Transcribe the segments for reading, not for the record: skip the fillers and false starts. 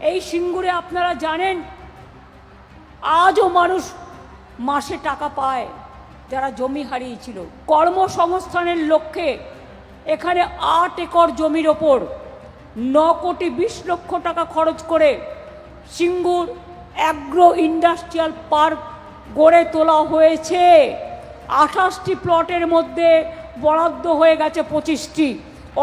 এই সিঙ্গুরে আপনারা জানেন আজও মানুষ মাসে টাকা পায় যারা জমি হারিয়েছিল। কর্মসংস্থানের লক্ষ্যে এখানে 8 একর জমির ওপর 9 কোটি 20 লক্ষ টাকা খরচ করে সিঙ্গুর অ্যাগ্রো ইন্ডাস্ট্রিয়াল পার্ক গড়ে তোলা হয়েছে। 28টি প্লটের মধ্যে বরাদ্দ হয়ে গেছে 25টি।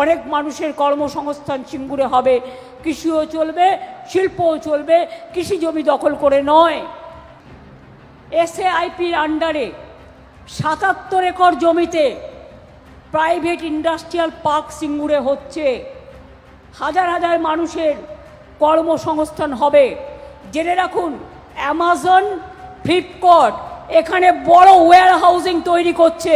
অনেক মানুষের কর্মসংস্থান সিঙ্গুরে হবে, কৃষিও চলবে, শিল্পও চলবে, কৃষি জমি দখল করে নয়। এসএআইপির আন্ডারে 77 একর জমিতে প্রাইভেট ইন্ডাস্ট্রিয়াল পার্ক সিঙ্গুরে হচ্ছে। হাজার হাজার মানুষের কর্মসংস্থান হবে। জেনে রাখুন, অ্যামাজন, ফ্লিপকার্ট এখানে বড় ওয়্যার হাউজিং তৈরি করছে,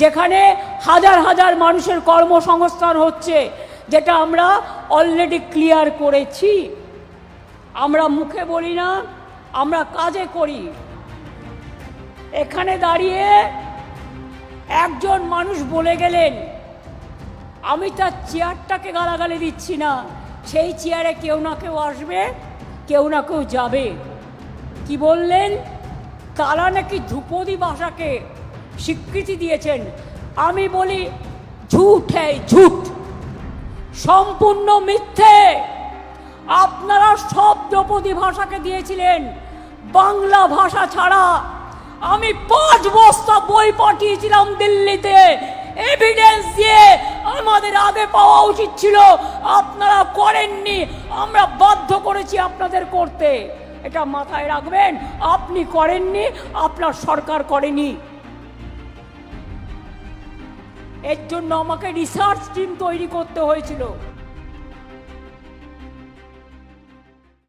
যেখানে হাজার হাজার মানুষের কর্মসংস্থান হচ্ছে, যেটা আমরা অলরেডি ক্লিয়ার করেছি। আমরা মুখে বলি না, আমরা কাজে করি। এখানে দাঁড়িয়ে একজন মানুষ বলে গেলেন, আমি তার চেয়ারটাকে গালাগালি দিচ্ছি না, সেই চেয়ারে কেউ না কেউ আসবে, কেউ না কেউ যাবে। কি বললেন? তারা নাকি ধ্রুপদী ভাষাকে স্বীকৃতি দিয়েছেন। আমি বলি ঝুট, হ্যাঁ ঝুট, সম্পূর্ণ মিথ্যে। আপনারা সব ধ্রুপদী ভাষাকে দিয়েছিলেন, বাংলা ভাষা ছাড়া। আমি 5 বস্তা বই পাঠিয়েছিলাম দিল্লিতে, এভিডেন্স দিয়ে। আমাদের আগে পাওয়া উচিত ছিল, আপনারা করেননি, আমরা বাধ্য করেছি আপনাদের করতে। এটা মাথায় রাখবেন, আপনি করেননি, আপনার সরকার করেনি। এর জন্য আমাকে রিসার্চ টিম তৈরি করতে হয়েছিল।